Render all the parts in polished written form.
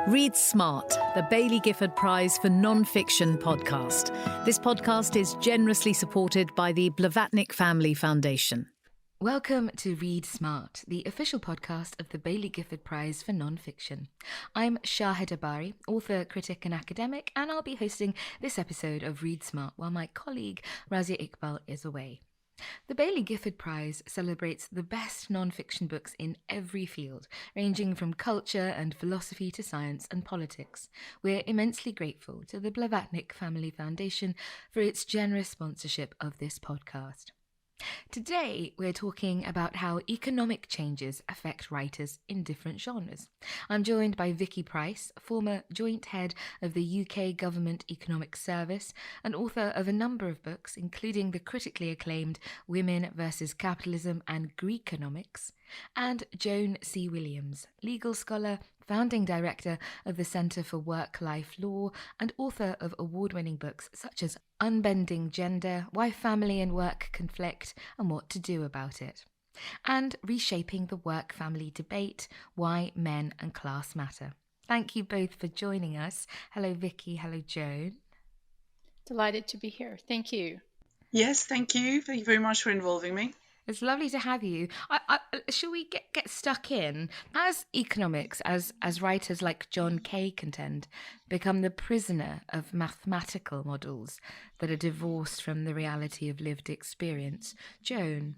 Read Smart, the Baillie Gifford Prize for Non-Fiction podcast. This podcast is generously supported by the Blavatnik Family Foundation. Welcome to Read Smart, the official podcast of the Baillie Gifford Prize for Non-Fiction. I'm Shahidha Bari, author, critic and academic, and I'll be hosting this episode of Read Smart while my colleague Razia Iqbal is away. The Baillie Gifford Prize celebrates the best non-fiction books in every field, ranging from culture and philosophy to science and politics. We're immensely grateful to the Blavatnik Family Foundation for its generous sponsorship of this podcast. Today, we're talking about how economic changes affect writers in different genres. I'm joined by Vicky Pryce, former joint head of the UK Government Economic Service and author of a number of books, including the critically acclaimed Women versus Capitalism and Greekonomics, and Joan C Williams, legal scholar, founding director of the Centre for Work-Life Law and author of award-winning books such as Unbending Gender, Why Family and Work Conflict and What to Do About It, and Reshaping the Work-Family Debate, Why Men and Class Matter. Thank you both for joining us. Hello Vicky, hello Joan. Delighted to be here. Thank you. Yes, thank you. Thank you very much for involving me. It's lovely to have you. Shall we get stuck in? As economics, as writers like John Kay contend, become the prisoner of mathematical models that are divorced from the reality of lived experience? Joan?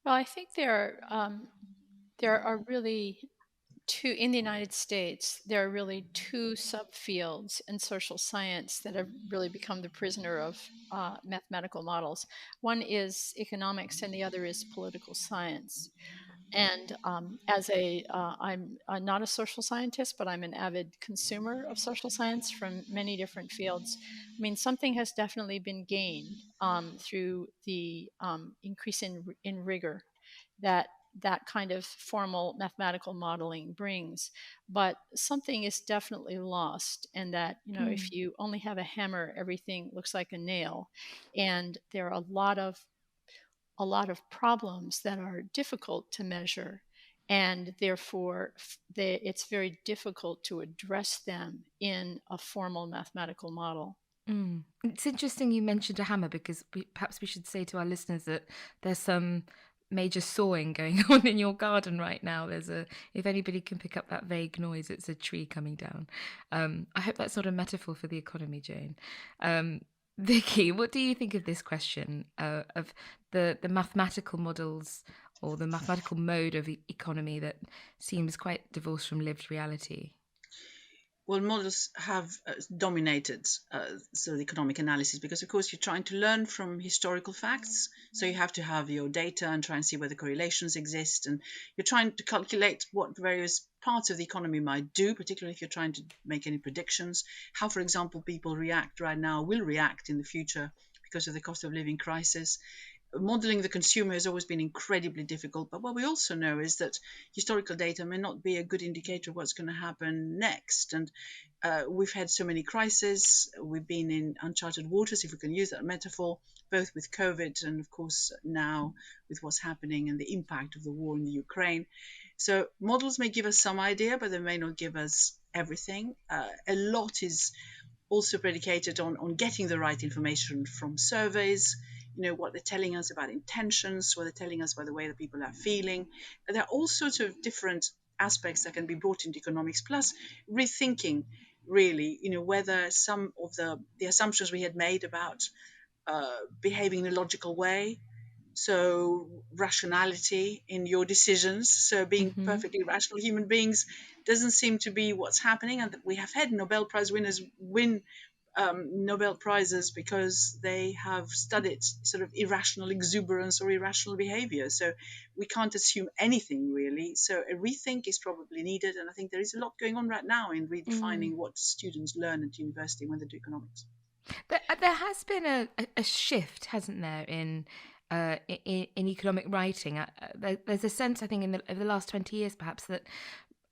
Well, I think there are really two, in the United States, there are really two subfields in social science that have really become the prisoner of mathematical models. One is economics and the other is political science. And I'm not a social scientist, but I'm an avid consumer of social science from many different fields. I mean, something has definitely been gained through the increase in rigor that kind of formal mathematical modeling brings, but something is definitely lost. And that, if you only have a hammer, everything looks like a nail. And there are a lot of problems that are difficult to measure, and therefore it's very difficult to address them in a formal mathematical model. It's interesting you mentioned a hammer, because perhaps we should say to our listeners that there's some major sawing going on in your garden right now. If anybody can pick up that vague noise, it's a tree coming down. I hope that's not a metaphor for the economy, Jane. Vicky, what do you think of this question of the mathematical models or the mathematical mode of economy that seems quite divorced from lived reality? Well, models have dominated the economic analysis because, of course, you're trying to learn from historical facts. So you have to have your data and try and see whether correlations exist. And you're trying to calculate what various parts of the economy might do, particularly if you're trying to make any predictions. How, for example, people react right now will react in the future because of the cost of living crisis. Modeling the consumer has always been incredibly difficult, but what we also know is that historical data may not be a good indicator of what's going to happen next. And we've had so many crises. We've been in uncharted waters, if we can use that metaphor, both with COVID and, of course, now with what's happening and the impact of the war in the Ukraine. So models may give us some idea, but they may not give us everything. A lot is also predicated on getting the right information from surveys, what they're telling us about intentions, what they're telling us about the way that people are feeling. There are all sorts of different aspects that can be brought into economics, plus rethinking, really, whether some of the assumptions we had made about behaving in a logical way, so rationality in your decisions, so being perfectly rational human beings doesn't seem to be what's happening. And we have had Nobel Prize winners win Nobel Prizes because they have studied sort of irrational exuberance or irrational behavior. So we can't assume anything, really. So a rethink is probably needed. And I think there is a lot going on right now in redefining what students learn at university when they do economics. There has been a shift, hasn't there, in economic writing? There's a sense, I think, over the last 20 years, perhaps, that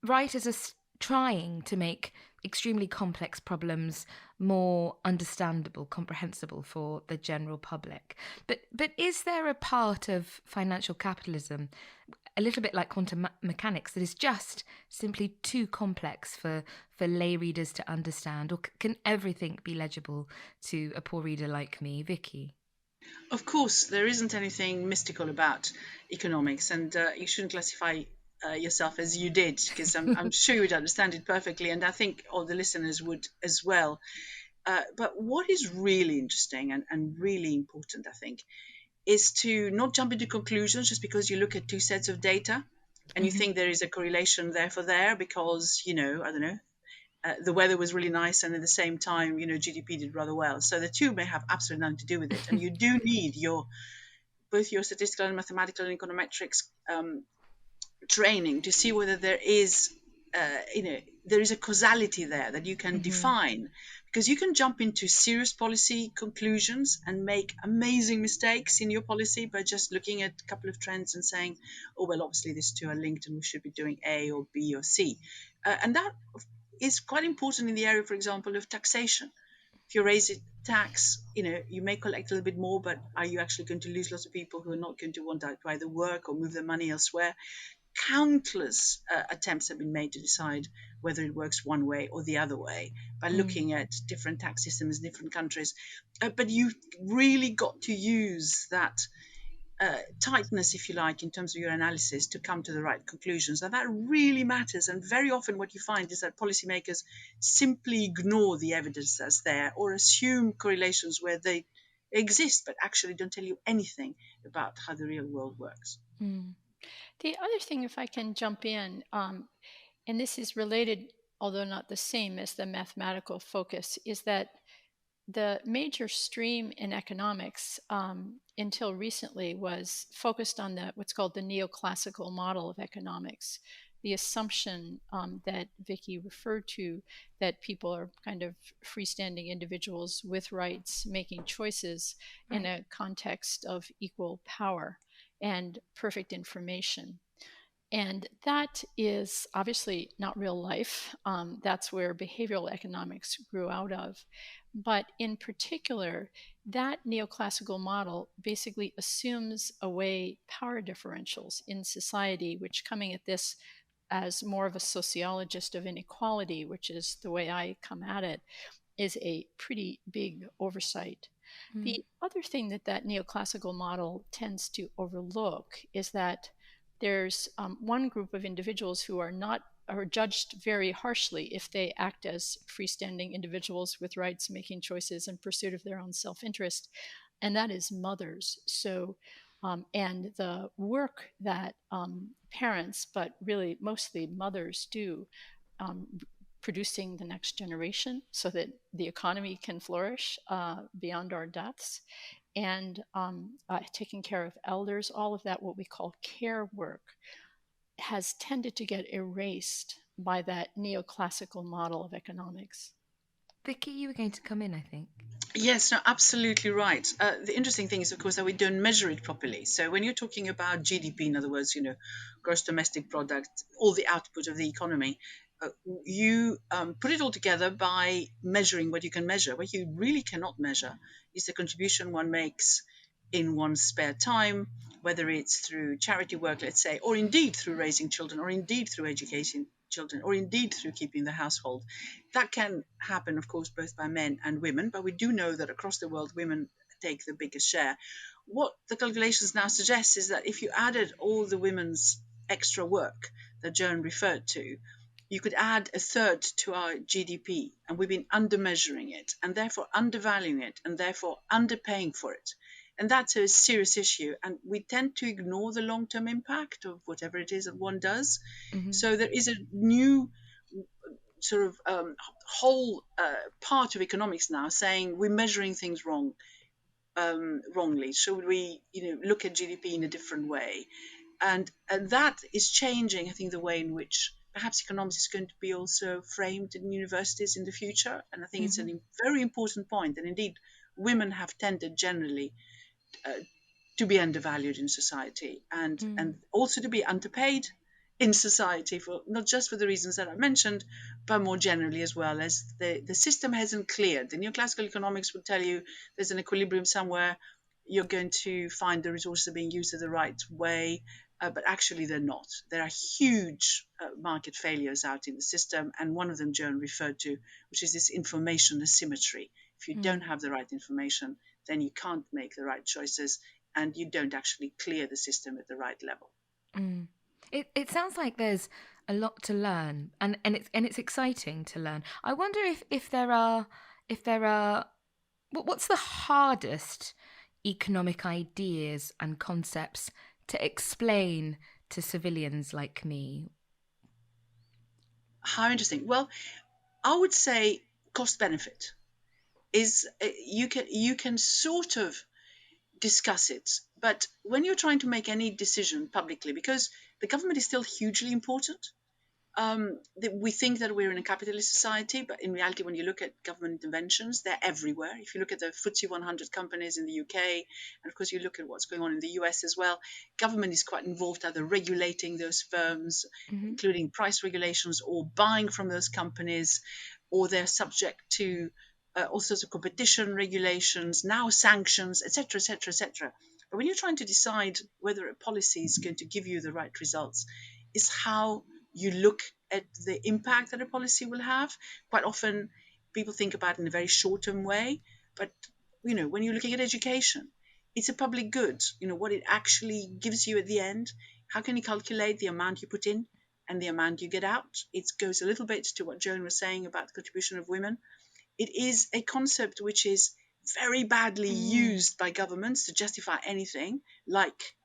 writers are trying to make extremely complex problems more understandable, comprehensible for the general public. But is there a part of financial capitalism a little bit like quantum mechanics, that is just simply too complex for lay readers to understand? Or can everything be legible to a poor reader like me? Vicky? Of course, there isn't anything mystical about economics, and you shouldn't classify yourself as you did, because I'm sure you would understand it perfectly, and I think all the listeners would as well. But what is really interesting and really important, I think, is to not jump into conclusions just because you look at two sets of data and you think there is a correlation there for there because, I don't know, the weather was really nice and at the same time, GDP did rather well. So the two may have absolutely nothing to do with it. And you do need both your statistical and mathematical and econometrics training to see whether there is there is a causality there that you can define, because you can jump into serious policy conclusions and make amazing mistakes in your policy by just looking at a couple of trends and saying, oh well, obviously these two are linked and we should be doing A or B or C, and that is quite important in the area, for example, of taxation. If you raise a tax, you may collect a little bit more, but are you actually going to lose lots of people who are not going to want to either work or move their money elsewhere? Countless attempts have been made to decide whether it works one way or the other way by looking at different tax systems in different countries. But you've really got to use that tightness, if you like, in terms of your analysis to come to the right conclusions. And that really matters. And very often what you find is that policymakers simply ignore the evidence that's there or assume correlations where they exist, but actually don't tell you anything about how the real world works. The other thing, if I can jump in, and this is related, although not the same as the mathematical focus, is that the major stream in economics until recently was focused on what's called the neoclassical model of economics, the assumption that Vicky referred to, that people are kind of freestanding individuals with rights making choices in a context of equal power and perfect information. And that is obviously not real life. That's where behavioral economics grew out of. But in particular, that neoclassical model basically assumes away power differentials in society, which, coming at this as more of a sociologist of inequality, which is the way I come at it, is a pretty big oversight. The other thing that neoclassical model tends to overlook is that there's one group of individuals who are judged very harshly if they act as freestanding individuals with rights, making choices in pursuit of their own self-interest, and that is mothers. So, and the work that parents, but really mostly mothers, do, producing the next generation so that the economy can flourish beyond our deaths, and taking care of elders, all of that, what we call care work, has tended to get erased by that neoclassical model of economics. Vicky, you were going to come in, I think. Yes, no, absolutely right. The interesting thing is, of course, that we don't measure it properly. So when you're talking about GDP, in other words, gross domestic product, all the output of the economy, you put it all together by measuring what you can measure. What you really cannot measure is the contribution one makes in one's spare time, whether it's through charity work, let's say, or indeed through raising children, or indeed through educating children, or indeed through keeping the household. That can happen, of course, both by men and women, but we do know that across the world, women take the biggest share. What the calculations now suggest is that if you added all the women's extra work that Joan referred to, you could add a third to our GDP, and we've been under-measuring it, and therefore undervaluing it, and therefore underpaying for it. And that's a serious issue, and we tend to ignore the long-term impact of whatever it is that one does. So there is a new sort of whole part of economics now saying we're measuring things wrongly. Should we look at GDP in a different way? And that is changing, I think, the way in which perhaps economics is going to be also framed in universities in the future. And I think it's a very important point. And indeed, women have tended generally to be undervalued in society and also to be underpaid in society, for not just for the reasons that I mentioned, but more generally as well, as the system hasn't cleared. The neoclassical economics would tell you there's an equilibrium somewhere. You're going to find the resources are being used in the right way. but actually they're not. There are huge market failures out in the system, and one of them Joan referred to, which is this information asymmetry. If you don't have the right information, then you can't make the right choices, and you don't actually clear the system at the right level. It sounds like there's a lot to learn, and it's exciting to learn. I wonder if there are what's the hardest economic ideas and concepts to explain to civilians like me? How interesting. Well, I would say cost benefit is you can sort of discuss it, but when you're trying to make any decision publicly, because the government is still hugely important. We think that we're in a capitalist society, but in reality, when you look at government interventions, they're everywhere. If you look at the FTSE 100 companies in the UK, and of course you look at what's going on in the US as well, government is quite involved, either regulating those firms, including price regulations, or buying from those companies, or they're subject to all sorts of competition regulations, now sanctions, etc., etc., etc. But when you're trying to decide whether a policy is going to give you the right results, is how you look at the impact that a policy will have. Quite often, people think about it in a very short-term way, but when you're looking at education, it's a public good. What it actually gives you at the end. How can you calculate the amount you put in and the amount you get out? It goes a little bit to what Joan was saying about the contribution of women. It is a concept which is very badly used by governments to justify anything, like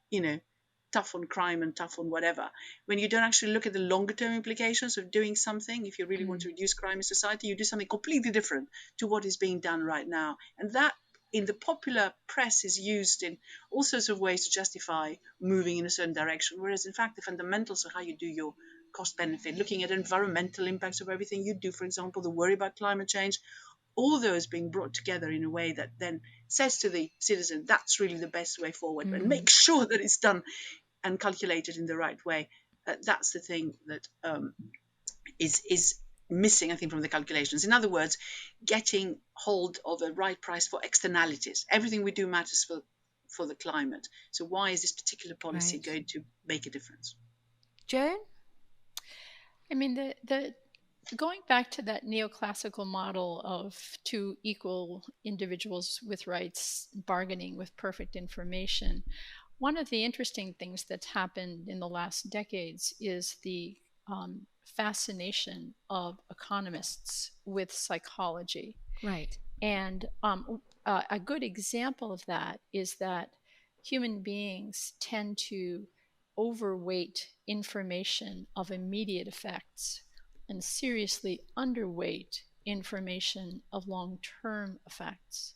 tough on crime and tough on whatever, when you don't actually look at the longer term implications of doing something. If you really want to reduce crime in society, you do something completely different to what is being done right now. And that in the popular press is used in all sorts of ways to justify moving in a certain direction, whereas in fact the fundamentals of how you do your cost benefit, looking at environmental impacts of everything you do, for example, the worry about climate change, all those being brought together in a way that then says to the citizen, that's really the best way forward, and make sure that it's done and calculated in the right way. That's the thing that is missing, I think, from the calculations. In other words, getting hold of a right price for externalities. Everything we do matters for the climate. So why is this particular policy going to make a difference? Joan? I mean, the going back to that neoclassical model of two equal individuals with rights bargaining with perfect information, one of the interesting things that's happened in the last decades is the fascination of economists with psychology. Right. And a good example of that is that human beings tend to overweight information of immediate effects and seriously underweight information of long-term effects.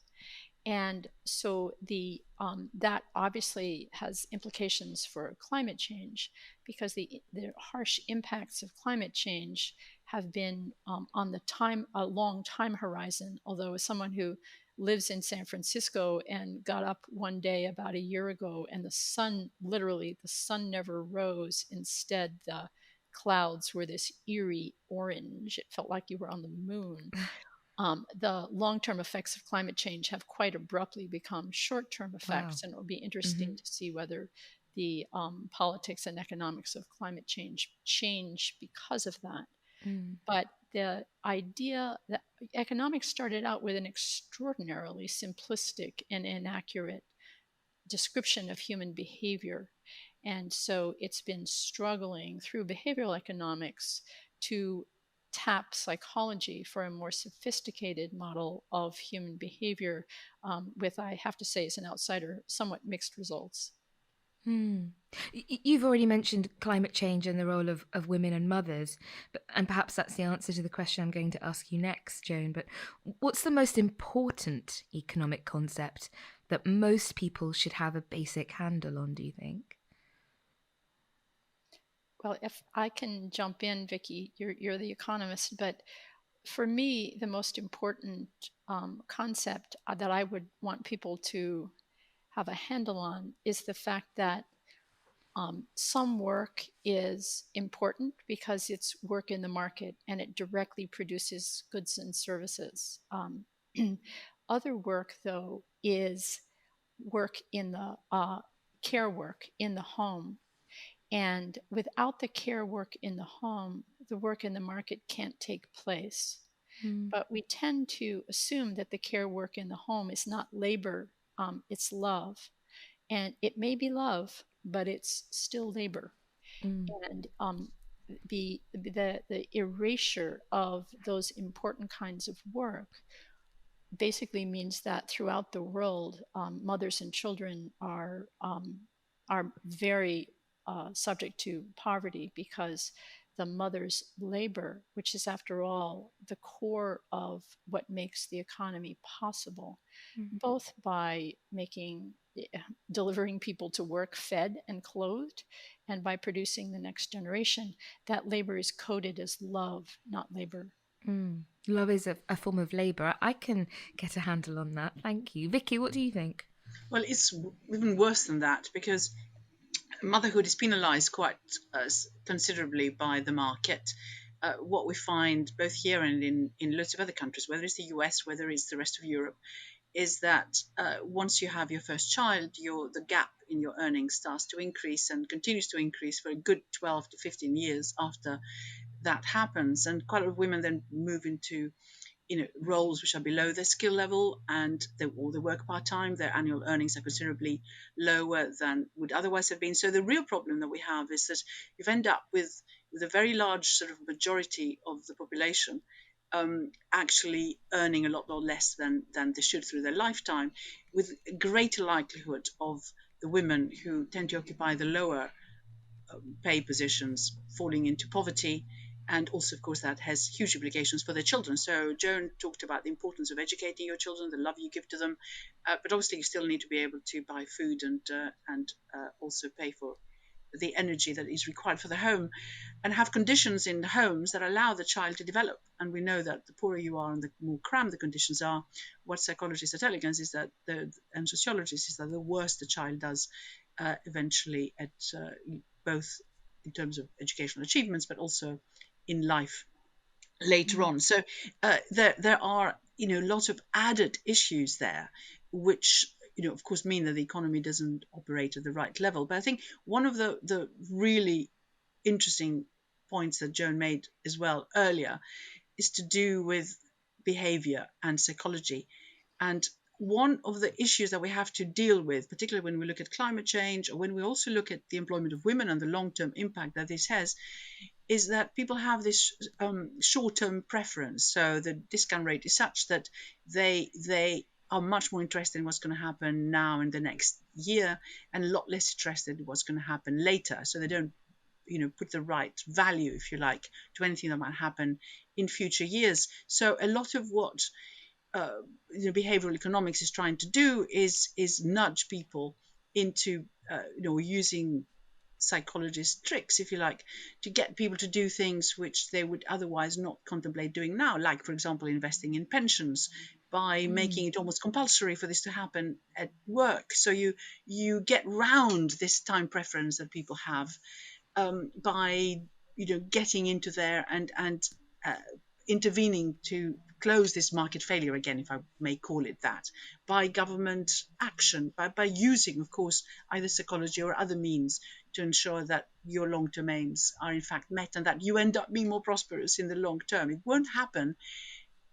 And so that obviously has implications for climate change, because the harsh impacts of climate change have been on a long time horizon. Although as someone who lives in San Francisco and got up one day about a year ago and the sun never rose. Instead, the clouds were this eerie orange. It felt like you were on the moon. The long-term effects of climate change have quite abruptly become short-term effects. Wow. And it will be interesting to see whether the politics and economics of climate change because of that. But the idea that economics started out with an extraordinarily simplistic and inaccurate description of human behavior. And so it's been struggling through behavioral economics to tap psychology for a more sophisticated model of human behavior, with, I have to say, as an outsider, somewhat mixed results. You've already mentioned climate change and the role of women and mothers, and perhaps that's the answer to the question I'm going to ask you next, Joan. But what's the most important economic concept that most people should have a basic handle on, do you think? Well, if I can jump in, Vicky, you're the economist, but for me, the most important concept that I would want people to have a handle on is the fact that some work is important because it's work in the market and it directly produces goods and services. Other work, though, is work in the care work in the home. And without the care work in the home, the work in the market can't take place. But we tend to assume that the care work in the home is not labor, it's love. And it may be love, but it's still labor. And the erasure of those important kinds of work basically means that throughout the world, mothers and children are very subject to poverty, because the mother's labor, which is after all the core of what makes the economy possible, both by delivering people to work fed and clothed, and by producing the next generation, that labor is coded as love, not labor. Love is a form of labour. I can get a handle on that. Thank you. Vicky, what do you think? Well, it's even worse than that, because motherhood is penalised quite considerably by the market. What we find both here and in lots of other countries, whether it's the US, whether it's the rest of Europe, is that once you have your first child, the gap in your earnings starts to increase and continues to increase for a good 12 to 15 years after that happens. And quite a lot of women then move into roles which are below their skill level, and they work part-time. Their annual earnings are considerably lower than would otherwise have been. So the real problem that we have is that you end up with a very large sort of majority of the population actually earning a lot less than they should through their lifetime, with a greater likelihood of the women who tend to occupy the lower pay positions falling into poverty. And also, of course, that has huge implications for their children. So Joan talked about the importance of educating your children, the love you give to them, but obviously you still need to be able to buy food and also pay for the energy that is required for the home, and have conditions in the homes that allow the child to develop. And we know that the poorer you are and the more cramped the conditions are, what psychologists are telling us is that and sociologists is that the worse the child does eventually at both in terms of educational achievements, but also in life later on. So there are lots of added issues there, which of course mean that the economy doesn't operate at the right level. But I think one of the really interesting points that Joan made as well earlier is to do with behavior and psychology. And one of the issues that we have to deal with, particularly when we look at climate change, or when we also look at the employment of women and the long-term impact that this has, is that people have this short-term preference. So the discount rate is such that they are much more interested in what's going to happen now in the next year, and a lot less interested in what's going to happen later. So they don't put the right value, if you like, to anything that might happen in future years. So a lot of what behavioral economics is trying to do is nudge people into using psychologist tricks, if you like, to get people to do things which they would otherwise not contemplate doing now, like, for example, investing in pensions, by making it almost compulsory for this to happen at work. So you get round this time preference that people have by getting into there and intervening to close this market failure, again, if I may call it that, by government action, by using, of course, either psychology or other means to ensure that your long-term aims are in fact met and that you end up being more prosperous in the long term. It won't happen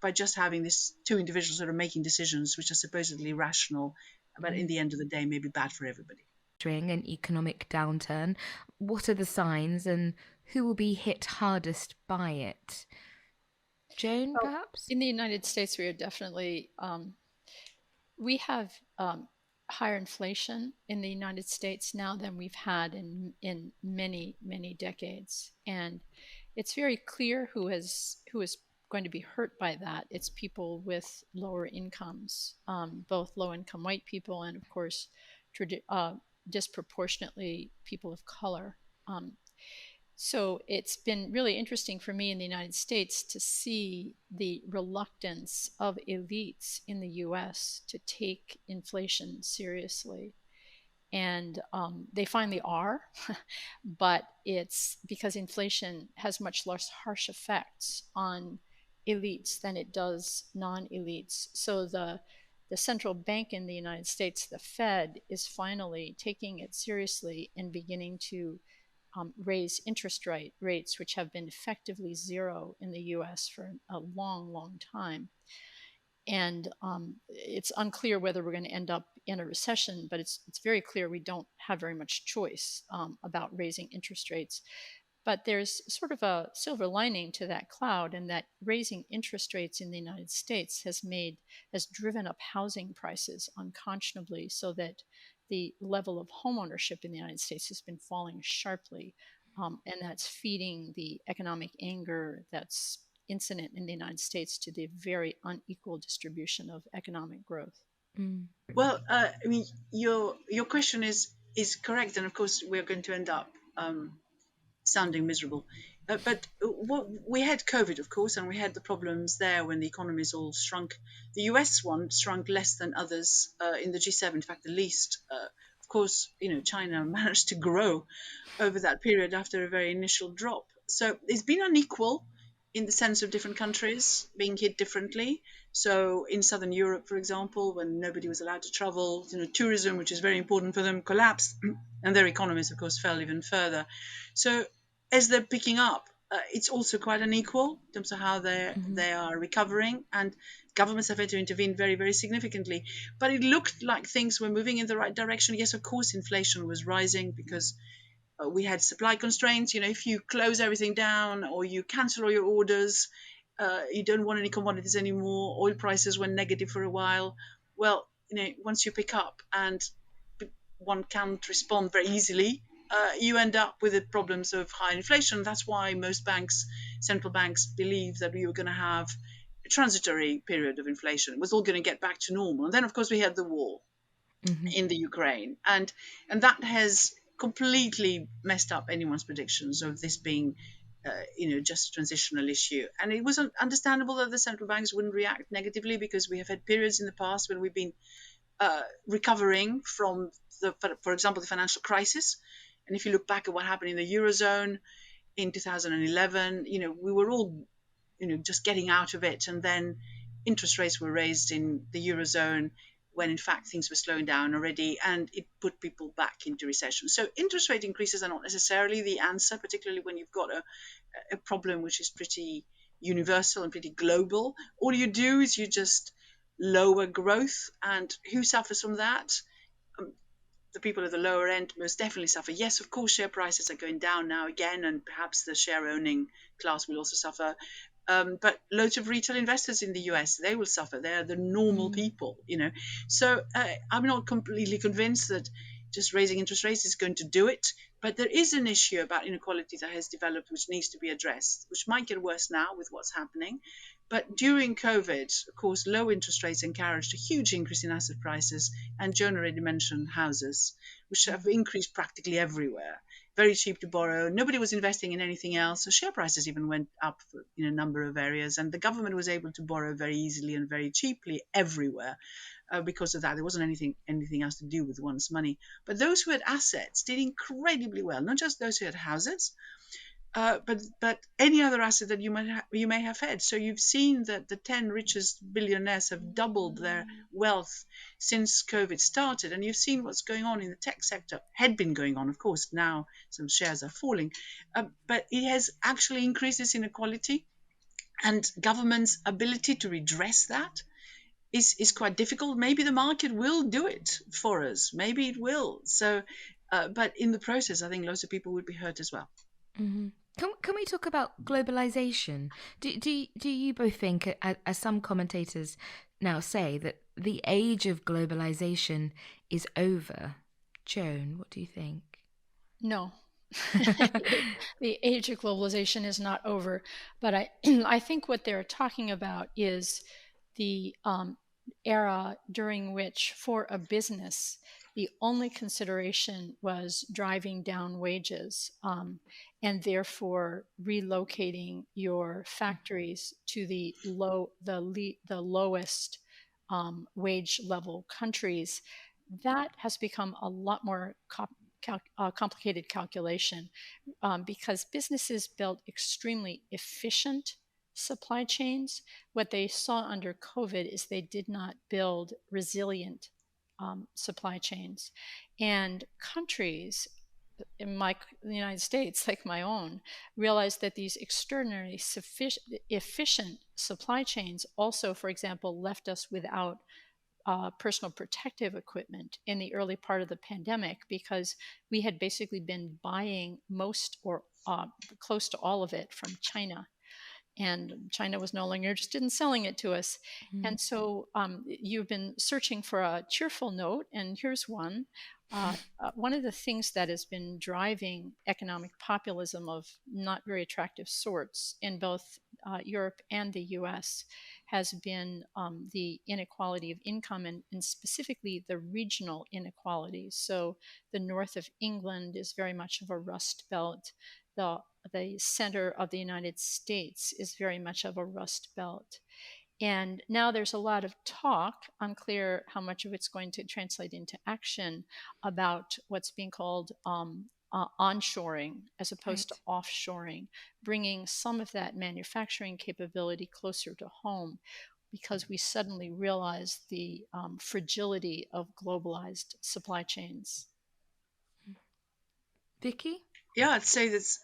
by just having these two individuals sort of making decisions which are supposedly rational, but in the end of the day may be bad for everybody. During an economic downturn, what are the signs and who will be hit hardest by it? Joan, perhaps? In the United States, we are definitely, we have higher inflation in the United States now than we've had in many, many decades. And it's very clear who is going to be hurt by that. It's people with lower incomes, both low-income white people and, of course, disproportionately people of color. So it's been really interesting for me in the United States to see the reluctance of elites in the US to take inflation seriously. And they finally are, but it's because inflation has much less harsh effects on elites than it does non-elites. So the central bank in the United States, the Fed, is finally taking it seriously and beginning to raise interest rates, which have been effectively zero in the US for a long, long time. And it's unclear whether we're going to end up in a recession, but it's very clear we don't have very much choice about raising interest rates. But there's sort of a silver lining to that cloud, and that raising interest rates in the United States has driven up housing prices unconscionably, so that the level of homeownership in the United States has been falling sharply, and that's feeding the economic anger that's incident in the United States to the very unequal distribution of economic growth. Well, I mean, your question is correct, and of course we're going to end up sounding miserable. But what we had COVID, of course, and we had the problems there when the economies all shrunk. The US one shrunk less than others in the G7, in fact, the least. Of course, China managed to grow over that period after a very initial drop. So it's been unequal in the sense of different countries being hit differently. So in Southern Europe, for example, when nobody was allowed to travel, tourism, which is very important for them, collapsed, and their economies, of course, fell even further. So as they're picking up, it's also quite unequal in terms of how they are recovering, and governments have had to intervene very, very significantly. But it looked like things were moving in the right direction. Yes, of course, inflation was rising because we had supply constraints. If you close everything down or you cancel all your orders, you don't want any commodities anymore. Oil prices went negative for a while. Well, once you pick up and one can't respond very easily, you end up with the problems of high inflation. That's why most central banks, believe that we were going to have a transitory period of inflation. It was all going to get back to normal. And then, of course, we had the war in the Ukraine. And that has completely messed up anyone's predictions of this being just a transitional issue. And it was understandable that the central banks wouldn't react negatively, because we have had periods in the past when we've been recovering from, for example, the financial crisis. And if you look back at what happened in the Eurozone in 2011, we were all, just getting out of it. And then interest rates were raised in the Eurozone when in fact things were slowing down already, and it put people back into recession. So interest rate increases are not necessarily the answer, particularly when you've got a problem which is pretty universal and pretty global. All you do is you just lower growth, and who suffers from that? The people at the lower end most definitely suffer. Yes, of course, share prices are going down now again, and perhaps the share owning class will also suffer. But loads of retail investors in the US, they will suffer. They're the normal people, So I'm not completely convinced that just raising interest rates is going to do it. But there is an issue about inequality that has developed, which needs to be addressed, which might get worse now with what's happening. But during COVID, of course, low interest rates encouraged a huge increase in asset prices. And Joan already mentioned houses, which have increased practically everywhere. Very cheap to borrow. Nobody was investing in anything else. So share prices even went up in a number of areas. And the government was able to borrow very easily and very cheaply everywhere. Because of that, there wasn't anything else to do with one's money. But those who had assets did incredibly well. Not just those who had houses, but any other asset that you may have had. So you've seen that the 10 richest billionaires have doubled their wealth since COVID started, and you've seen what's going on in the tech sector. Had been going on, of course. Now some shares are falling, but it has actually increased this inequality, and government's ability to redress that is quite difficult. Maybe the market will do it for us. Maybe it will. So, but in the process, I think lots of people would be hurt as well. Can we talk about globalization? Do you both think, as some commentators now say, that the age of globalization is over? Joan, what do you think? No. The age of globalization is not over, but I think what they're talking about is the era during which, for a business, the only consideration was driving down wages, and therefore relocating your factories to the lowest wage level countries. That has become a lot more complicated calculation, because businesses built extremely efficient supply chains. What they saw under COVID is they did not build resilient supply chains. And countries in the United States, like my own, realized that these extraordinarily efficient supply chains also, for example, left us without personal protective equipment in the early part of the pandemic, because we had basically been buying most or close to all of it from China. And China was no longer interested in selling it to us. And so you've been searching for a cheerful note, and here's one. One of the things that has been driving economic populism of not very attractive sorts in both Europe and the US has been the inequality of income, and specifically the regional inequalities. So the north of England is very much of a rust belt. The center of the United States is very much of a rust belt. And now there's a lot of talk, unclear how much of it's going to translate into action, about what's being called onshoring as opposed to offshoring, bringing some of that manufacturing capability closer to home, because we suddenly realize the fragility of globalized supply chains. Vicky? Yeah, I'd say that's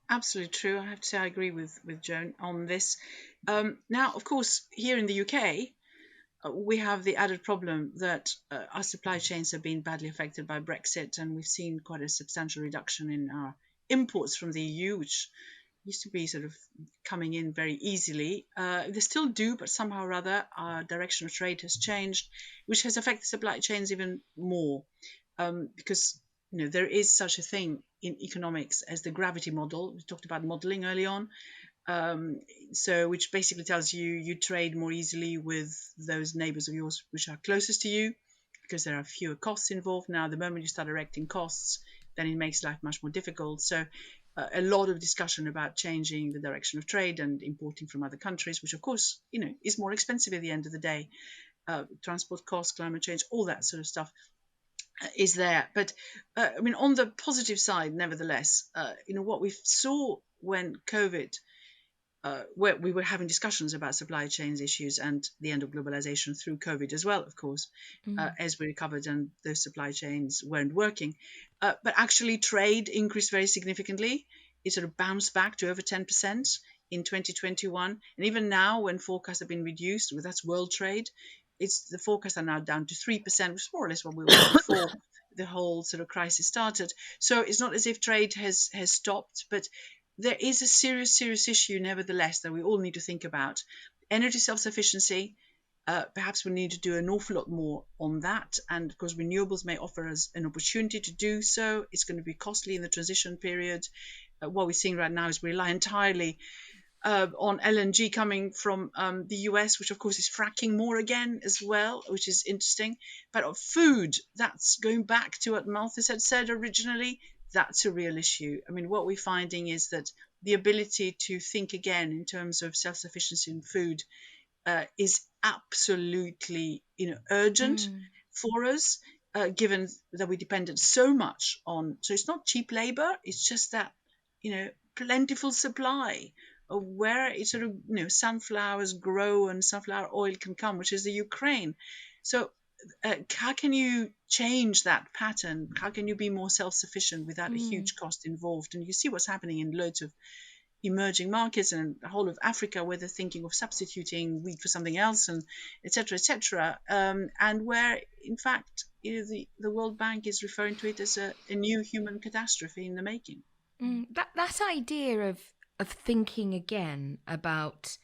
absolutely true. I have to say I agree with Joan on this. Now, of course, here in the UK, we have the added problem that our supply chains have been badly affected by Brexit, and we've seen quite a substantial reduction in our imports from the EU, which used to be sort of coming in very easily. They still do, but somehow or other our direction of trade has changed, which has affected supply chains even more, because there is such a thing in economics as the gravity model. We talked about modeling early on. So which basically tells you trade more easily with those neighbors of yours which are closest to you, because there are fewer costs involved. Now, the moment you start erecting costs, then it makes life much more difficult. So a lot of discussion about changing the direction of trade and importing from other countries, which of course, is more expensive at the end of the day. Transport costs, climate change, all that sort of stuff is there. But on the positive side, nevertheless, what we saw when COVID, where we were having discussions about supply chains issues and the end of globalization through COVID as well, of course, as we recovered and those supply chains weren't working. But actually trade increased very significantly. It sort of bounced back to over 10% in 2021. And even now, when forecasts have been reduced, well, that's world trade, the forecasts are now down to 3%, which is more or less what we were before the whole sort of crisis started. So it's not as if trade has stopped, but there is a serious issue, nevertheless, that we all need to think about. Energy self-sufficiency. Perhaps we need to do an awful lot more on that. And of course, renewables may offer us an opportunity to do so. It's going to be costly in the transition period. What we're seeing right now is we rely entirely on LNG coming from the US, which of course is fracking more again as well, which is interesting. But of food, that's going back to what Malthus had said originally. That's a real issue. What we're finding is that the ability to think again in terms of self-sufficiency in food is absolutely urgent for us, given that we depended so much on. So it's not cheap labor. It's just that plentiful supply of where it sort of sunflowers grow and sunflower oil can come, which is the Ukraine. So how can you change that pattern? How can you be more self-sufficient without a huge cost involved? And you see what's happening in loads of emerging markets and the whole of Africa, where they're thinking of substituting wheat for something else, and etc., and where in fact the World Bank is referring to it as a new human catastrophe in the making. That idea of thinking again about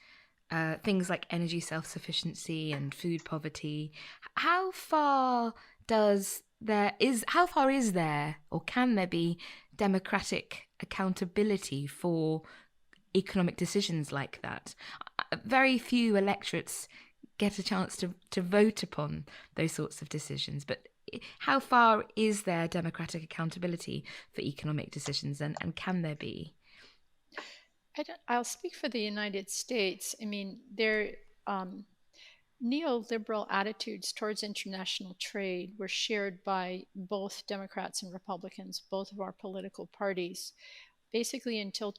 things like energy self-sufficiency and food poverty, how far is there, or can there be, democratic accountability for economic decisions like that? Very few electorates get a chance to vote upon those sorts of decisions, but how far is there democratic accountability for economic decisions, and can there be? I'll speak for the United States. Their neoliberal attitudes towards international trade were shared by both Democrats and Republicans, both of our political parties, basically until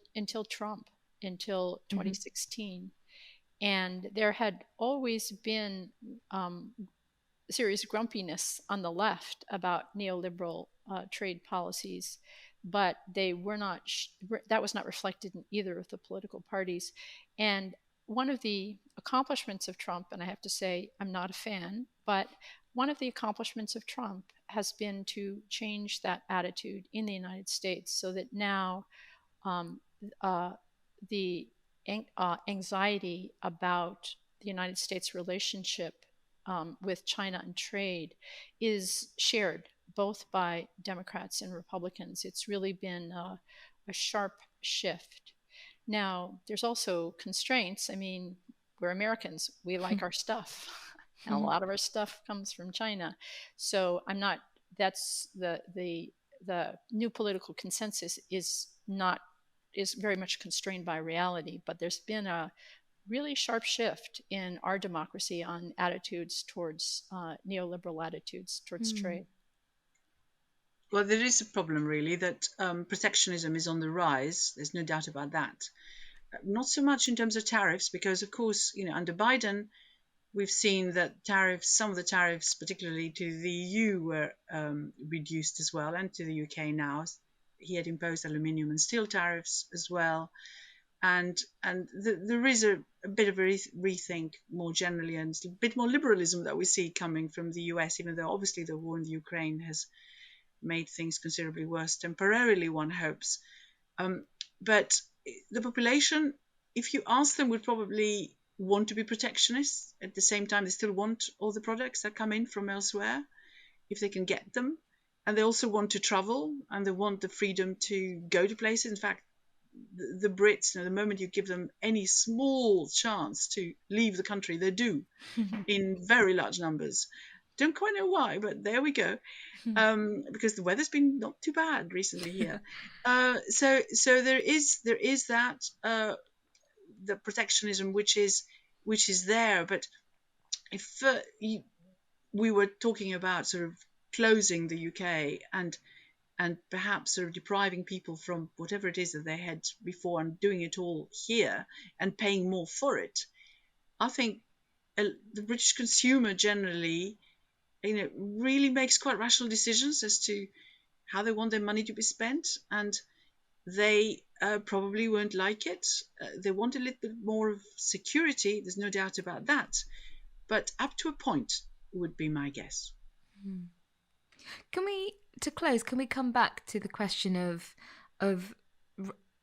Trump, until 2016. And there had always been serious grumpiness on the left about neoliberal trade policies. but they were not. That was not reflected in either of the political parties. And one of the accomplishments of Trump, and I have to say I'm not a fan, but one of the accomplishments of Trump has been to change that attitude in the United States, so that now um, the anxiety about the United States relationship with China and trade is shared both by Democrats and Republicans. It's really been a sharp shift. Now, there's also constraints. I mean, we're Americans, we like our stuff, and a lot of our stuff comes from China. So I'm not, that's the new political consensus is very much constrained by reality, but there's been a really sharp shift in our democracy on attitudes towards neoliberal attitudes towards trade. Well, there is a problem really that protectionism is on the rise. There's no doubt about that. Not so much in terms of tariffs, because of course, under Biden, we've seen that some of the tariffs, particularly to the EU, were reduced as well, and to the UK now. He had imposed aluminium and steel tariffs as well. And there is a bit of a rethink more generally, and a bit more liberalism that we see coming from the US, even though obviously the war in the Ukraine has made things considerably worse temporarily, one hopes. But the population, if you ask them, would probably want to be protectionists. At the same time, they still want all the products that come in from elsewhere, if they can get them. And they also want to travel, and they want the freedom to go to places. In fact, the Brits, the moment you give them any small chance to leave the country, they do in very large numbers. Don't quite know why, but there we go. Because the weather's been not too bad recently here. So there is that the protectionism which is there. But if we were talking about sort of closing the UK and perhaps sort of depriving people from whatever it is that they had before and doing it all here and paying more for it, I think the British consumer generally, really makes quite rational decisions as to how they want their money to be spent, and they probably won't like it. They want a little bit more of security, there's no doubt about that, but up to a point would be my guess. To close, can we come back to the question of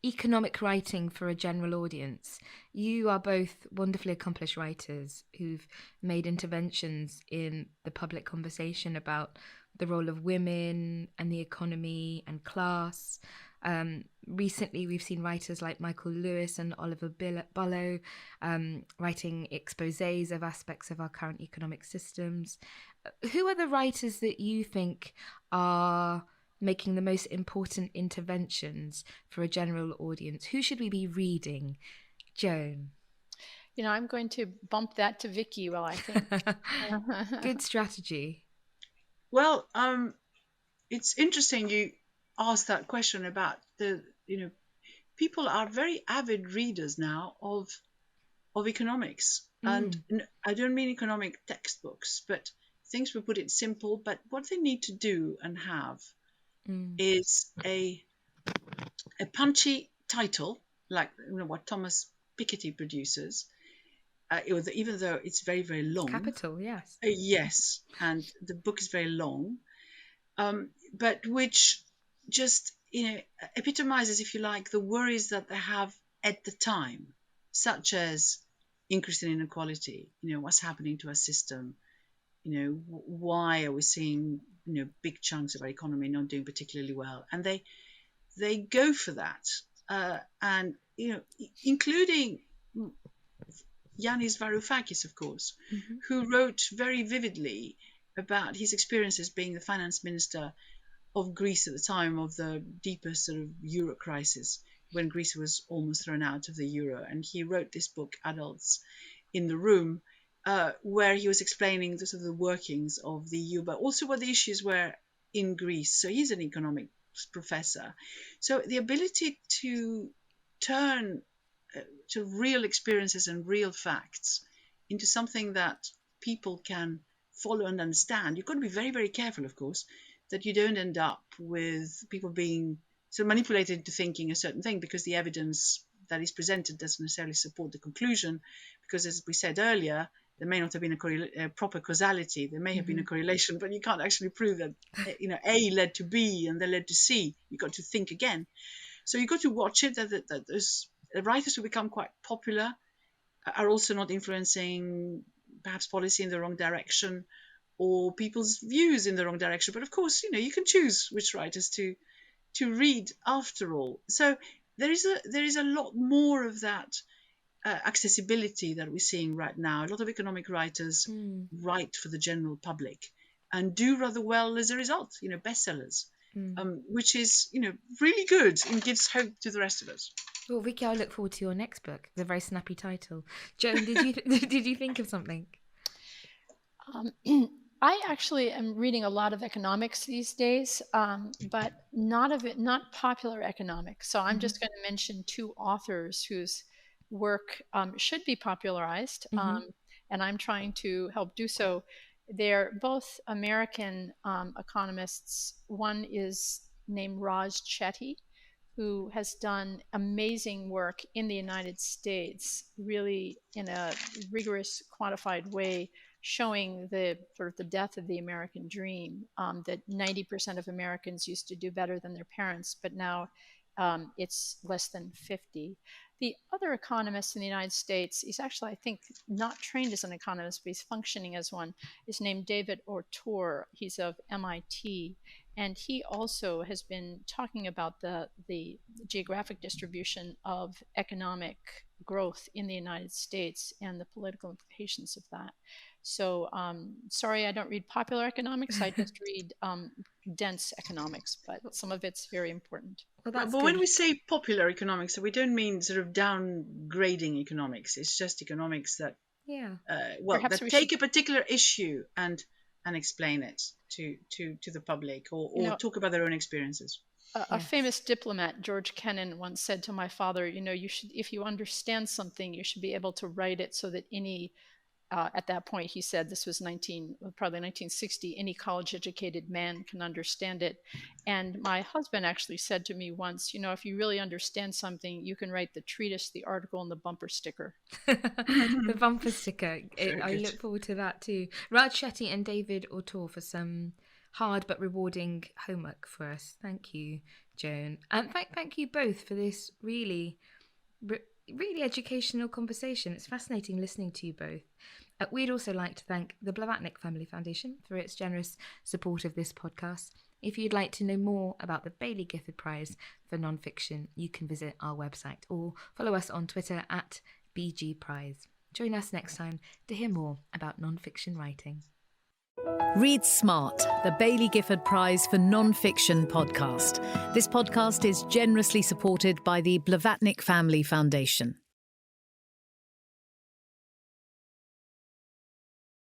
economic writing for a general audience? You are both wonderfully accomplished writers who've made interventions in the public conversation about the role of women and the economy and class. Recently, we've seen writers like Michael Lewis and Oliver Bullough writing exposés of aspects of our current economic systems. Who are the writers that you think are making the most important interventions for a general audience? Who should we be reading? Joan? I'm going to bump that to Vicky. Well, I think. Good strategy. Well, it's interesting you asked that question about people are very avid readers now of economics. And I don't mean economic textbooks, but things we put it simple. But what they need to do and have is a punchy title, like what Thomas Piketty produces, even though it's very, very long. Capital, yes. Yes, and the book is very long, but which just epitomizes, if you like, the worries that they have at the time, such as increasing inequality. What's happening to our system? Why are we seeing big chunks of our economy not doing particularly well? And they go for that, and including Yanis Varoufakis, of course, who wrote very vividly about his experiences being the finance minister of Greece at the time of the deepest sort of euro crisis, when Greece was almost thrown out of the euro. And he wrote this book, Adults in the Room, where he was explaining the sort of the workings of the EU, but also what the issues were in Greece. So he's an economics professor. So the ability to turn to real experiences and real facts into something that people can follow and understand. You've got to be very, very careful, of course, that you don't end up with people being so manipulated into thinking a certain thing because the evidence that is presented doesn't necessarily support the conclusion, because as we said earlier, there may not have been a proper causality. There may have been a correlation, but you can't actually prove that A led to B and then led to C. You've got to think again. So you've got to watch it, that those writers who become quite popular are also not influencing perhaps policy in the wrong direction or people's views in the wrong direction. But of course, you can choose which writers to read after all. So there is a lot more of that accessibility that we're seeing right now. A lot of economic writers write for the general public and do rather well as a result, bestsellers, which is, really good and gives hope to the rest of us. Well, Vicky, I look forward to your next book. The very snappy title. Joan, did you think of something? I actually am reading a lot of economics these days, but not popular economics. So I'm just going to mention two authors whose work should be popularized, and I'm trying to help do so. They're both American economists. One is named Raj Chetty, who has done amazing work in the United States, really in a rigorous, quantified way, showing the death of the American dream, that 90% of Americans used to do better than their parents, but now it's less than 50. The other economist in the United States, he's actually, I think, not trained as an economist, but he's functioning as one, is named David Autor. He's of MIT. And he also has been talking about the geographic distribution of economic growth in the United States and the political implications of that. So sorry, I don't read popular economics. I just read dense economics, but some of it's very important. Well, but when we say popular economics, we don't mean sort of downgrading economics. It's just economics that take a particular issue and explain it to the public or talk about their own experiences. A famous diplomat, George Kennan, once said to my father, you should, if you understand something, you should be able to write it so that any at that point, he said, this was probably 1960, any college-educated man can understand it. And my husband actually said to me once, if you really understand something, you can write the treatise, the article, and the bumper sticker. The bumper sticker. I look forward to that too. Raj Chetty and David Autor for some hard but rewarding homework for us. Thank you, Joan. And thank you both for this really educational conversation. It's fascinating listening to you both. We'd also like to thank the Blavatnik Family Foundation for its generous support of this podcast. If you'd like to know more about the Baillie Gifford Prize for Non-Fiction, you can visit our website or follow us on Twitter at BGPrize. Join us next time to hear more about non-fiction writing. Read Smart, the Baillie Gifford Prize for Non-Fiction podcast. This podcast is generously supported by the Blavatnik Family Foundation.